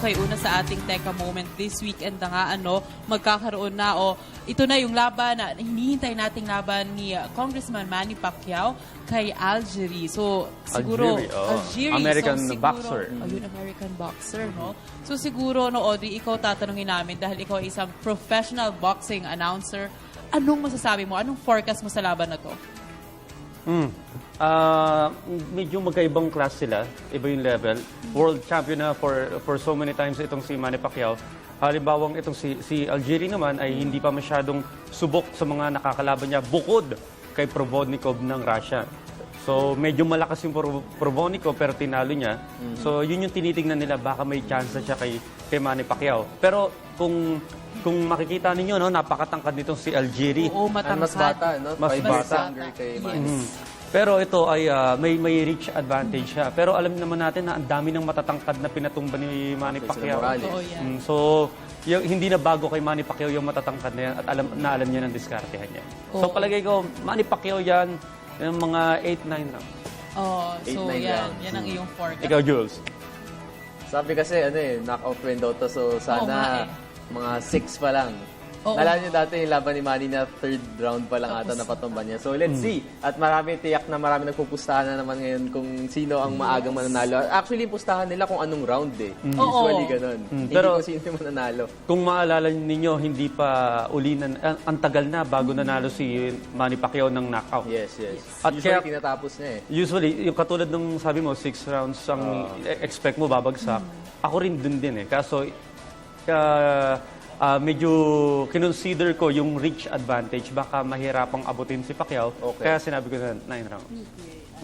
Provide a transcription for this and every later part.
Okay, una sa ating Teka Moment this weekend na nga, magkakaroon na ito na yung laban na hinihintay nating laban ni Congressman Manny Pacquiao kay Algeria. So, siguro, Algeria. American so, siguro, boxer. Yun, American boxer, no? So, siguro, Audrey, ikaw tatanungin namin dahil ikaw ay isang professional boxing announcer. Anong masasabi mo? Anong forecast mo sa laban na to? Medyo magkaibang class sila. Iba yung level. World champion na for so many times itong si Manny Pacquiao. Halimbawang itong si Algeria naman ay hindi pa masyadong subok sa mga nakakalaban niya bukod kay Provodnikov ng Russia. So medyo malakas yung Provodnikov pero tinalo niya. So yun yung tinitingnan nila, baka may chance siya kay Manny Pacquiao. Pero kung makikita ninyo, napakatangkad nitong si Algeria. Oo, matangkad. Mas bata, no? Mas bata. Kay Yes. Pero ito ay may reach advantage siya. Pero alam naman natin na ang dami ng matatangkad na pinatumba ni Manny Pacquiao. Oo, yan. So, hindi na bago kay Manny Pacquiao yung matatangkad na yan at alam niya ng diskartehan niya. So, palagay ko, Manny Pacquiao yan, yung mga 8-9 rounds. So 8-9 yan. rounds. Yan ang iyong forecast. Ikaw, Jules. Sabi kasi, knockout window to. So, sana mga 6 pa lang. Oo. Nalala niyo dati yung laban ni Manny na 3rd round pa lang ata napatumba niya. So, let's see. At marami nagpupustahan na naman ngayon kung sino ang maagang mananalo. Actually, pustahan nila kung anong round Usually ganun. Hindi Pero- kung sino mananalo. Kung maalala ninyo, hindi pa ulinan, ang tagal na bago nanalo si Manny Pacquiao ng knockout. Yes. At Usually, kaya- tinatapos niya eh. Usually, yung katulad ng sabi mo, 6 rounds ang expect mo babagsak. Ako rin dun din eh. Kaso, medyo kinonsider ko yung reach advantage. Baka mahirapang abutin si Pacquiao. Okay. Kaya sinabi ko na 9 rounds.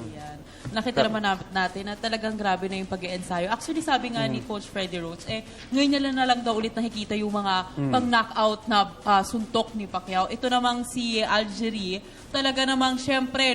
Ayan. Nakita naman natin na talagang grabe na yung pag-iensayo. Actually, sabi nga ni Coach Freddie Rhodes, ngayon na lang daw ulit nakikita yung mga pang-knockout na suntok ni Pacquiao. Ito namang si Algeria, talaga namang syempre,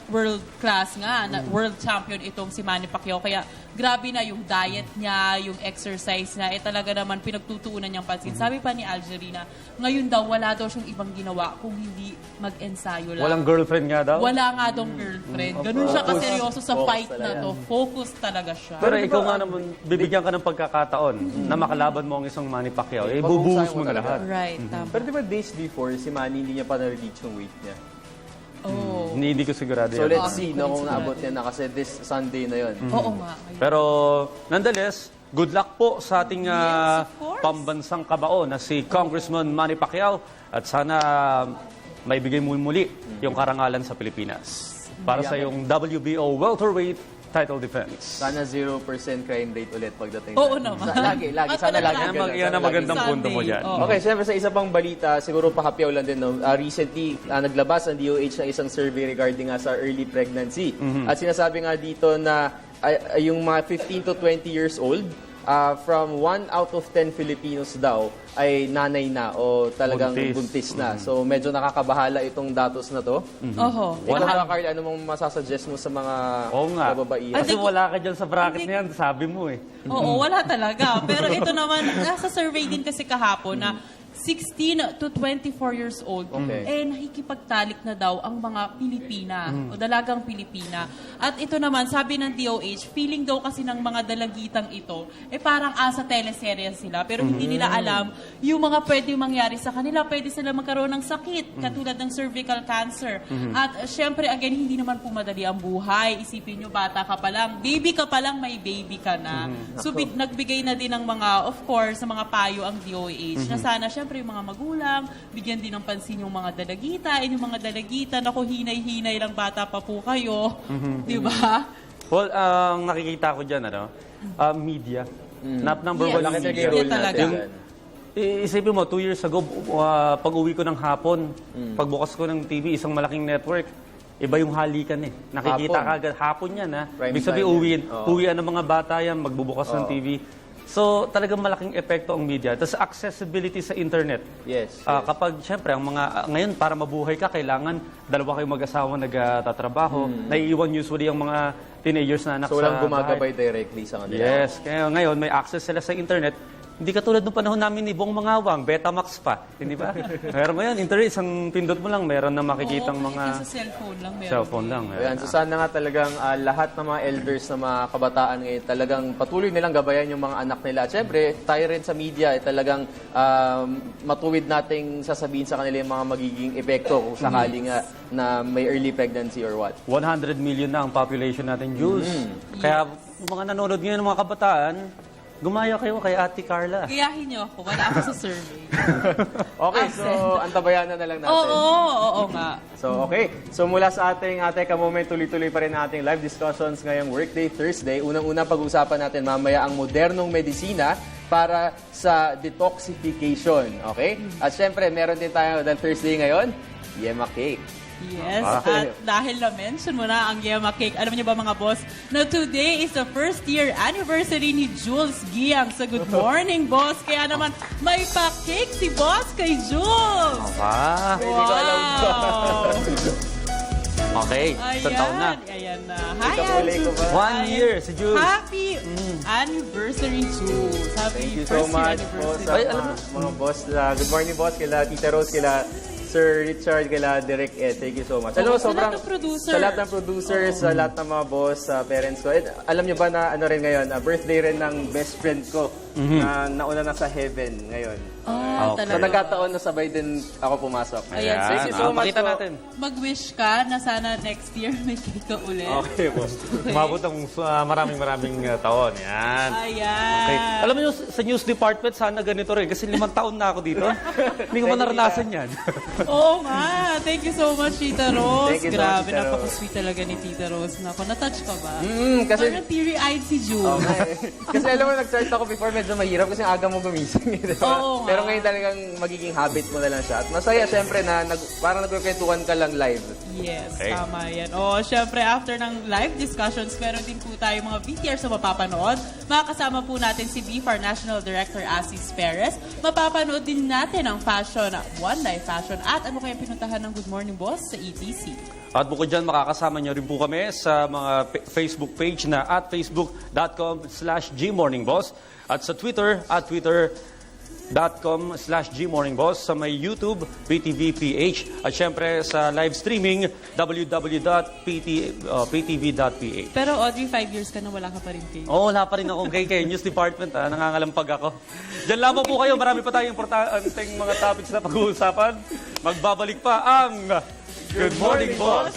world class nga, world champion itong si Manny Pacquiao. Kaya grabe na yung diet niya, yung exercise niya, talaga naman pinagtutuunan niyang pansin. Sabi pa ni Algeria na ngayon daw wala daw siyang ibang ginawa kung hindi mag-ensayo lang. Walang girlfriend nga daw? Wala nga dong girlfriend. Ganun siya kaseryoso sa fight na to. Focus talaga siya. Pero ikaw nga naman, bibigyan ka ng pagkakataon na makalaban mo ang isang Manny Pacquiao. Bubuhos mo na lahat. Right, tama. Pero di ba days before, si Manny hindi niya pa na-reach yung weight niya? Hindi ko sigurado So yan. let's see kung naabot niya na kasi this Sunday na yun. Oo nga. Pero, nonetheless, good luck po sa ating Yes, of course. pambansang kabao na si Congressman Manny Pacquiao at sana maibigay mo muli yung karangalan sa Pilipinas para sa yung WBO welterweight title defense. Sana 0% crime rate ulit pagdating. Oo na. naman. Lagi. At Sana lagi. talaga, ganun. Yan ang Sana magandang lagi. punto mo dyan. Oo. Okay, siyempre sa isa pang balita, siguro pahapiaw lang din. Recently, naglabas ang DOH ng isang survey regarding sa early pregnancy. At sinasabi nga dito na yung mga 15 to 20 years old, from 1 out of 10 Filipinos daw ay nanay na o talagang buntis na. So medyo nakakabahala itong datos na to. Oho. Ikaw, Carl, ano mong masasuggest mo sa mga Oo nga. kababaihan? Kasi wala ka dyan sa bracket na yan, sabi mo eh. Oo, wala talaga. Pero ito naman, nasa survey din kasi kahapon na 16 to 24 years old, nakikipagtalik na daw ang mga Pilipina o dalagang Pilipina. At ito naman, sabi ng DOH, feeling daw kasi ng mga dalagitang ito, parang asa teleserye sila, pero hindi nila alam yung mga pwede mangyari sa kanila. Pwede sila magkaroon ng sakit, katulad ng cervical cancer. At syempre, again, hindi naman po madali ang buhay. Isipin nyo, bata ka pa lang, baby ka pa lang, may baby ka na. So, nagbigay na din ng mga, of course, sa mga payo ang DOH, na sana, syempre, yung mga magulang, bigyan din ng pansin yung mga dalagita, yung mga dalagita, naku, hinay-hinay lang, bata pa po kayo. Di ba? Well, ang nakikita ko dyan, media. Number one, Yes, media. media talaga. Isipin mo, 2 years ago, pag uwi ko ng hapon, pagbukas ko ng TV, isang malaking network, iba yung halikan eh. Nakikita ka agad, hapon yan Prime Ibig sabihin, time yan. uwian ng mga bata yan, magbubukas ng TV. So, talagang malaking epekto ang media. Tapos, accessibility sa internet. Yes. Kapag, syempre, ang mga, ngayon, para mabuhay ka, kailangan dalawa kayong mag-asawa nagtatrabaho. Naiiwan usually ang mga teenagers na anak So sa walang gumagabay bahay. directly sa kanila. Yes. Kaya ngayon, may access sila sa internet. Hindi katulad nung panahon namin ni Bong Mangawang, Betamax pa. Hindi ba? Meron mo yan, internet, isang pindot mo lang, meron na makikitang Oo, mga kahit sa cellphone lang meron. cellphone lang. Ayan, so sana nga talagang lahat ng mga elders na mga kabataan ngayon talagang patuloy nilang gabayan yung mga anak nila. At syempre, tayo rin sa media talagang matuwid nating sasabihin sa kanila yung mga magiging epekto kung sakali nga na may early pregnancy or what. 100 million na ang population natin, Jules. Kaya yung mga nanonood ngayon ng mga kabataan, gumaya kayo kay Ate Carla. Gayahin niyo ako, wala ako sa survey. Okay, so antabayanan na lang natin. Oo nga. So, okay. So, mula sa ating Teka Moment, tuloy-tuloy pa rin ang ating live discussions ngayong Workday Thursday. Unang-una pag-usapan natin mamaya ang modernong medisina para sa detoxification. Okay? At syempre, meron din tayo dahil Thursday ngayon, Yema Cake. Yes, at dahil na-mention mo na ang Yema Cake, alam niyo ba mga boss, na today is the first year anniversary ni Jules Giang sa Good Morning Boss. Kaya naman, may pa-cake si boss kay Jules! Ah, Hindi ko alam ba? okay. Isang taon na. Ayan na. Hi, Ikapulay ko ba? 1 year si Jules. Happy anniversary, Jules. Happy Thank you first so year much po anniversary. sa Ay, alam mga boss. Good morning, boss. Kila Tita Rose, kila Sir Richard, kila Direk Ed. Thank you so much. Alam mo, Sa sobrang... lahat ng producer. Sa lahat ng producers, sa lahat ng mga boss, sa parents ko. Alam niyo ba na ano rin ngayon, birthday rin ng best friend ko na nauna na sa heaven ngayon. Ah, Okay. So talaga. nagkataon na sabay din ako pumasok. Ayan. Thank you so much Pakita po. natin. Mag-wish ka na sana next year may cake ka ulit. Okay po. Umabot ang maraming taon. Yan. Ayan. Okay. Alam mo sa news department, sana ganito rin. Kasi 5 taon na ako dito. Hindi ko man naranasan yan. Oo nga. Thank you so much, Tita Rose. Thank you so Grabe, much, Tita Rose. napaka-sweet talaga ni Tita Rose. Nako, na-touch ka ba? Kasi... Parang teary-eyed si Jules. Okay. Kasi alam mo, nag-start ako before, medyo mahirap kasi aga mo gumising. Diba? Oo nga. Pero ngayon talagang magiging habit mo na lang siya. At masaya, syempre, na parang nagkukwentuhan ka lang live. Yes, Okay. tama yan. O, syempre, after ng live discussions, meron din po tayo mga VTRs na mapapanood. Makakasama po natin si BFAR National Director Asis Perez. Mapapanood din natin ang fashion, One Life Fashion. At ano kayang pinuntahan ng Good Morning Boss sa ETC? At bukod dyan, makakasama nyo rin po kami sa mga Facebook page na at facebook.com/GMorningBoss at sa Twitter at twitter.com/GMorningBoss, sa may YouTube, PTVPH, at syempre sa live streaming, www.ptv.ph. Pero Audrey, 5 years ka na wala ka pa rin cake. Oo, wala pa rin ako kay News Department. Nangangalampag ako. Diyan lamang po kayo. Marami pa tayong importanteng mga topics na pag-uusapan. Magbabalik pa ang Good Morning, Boss!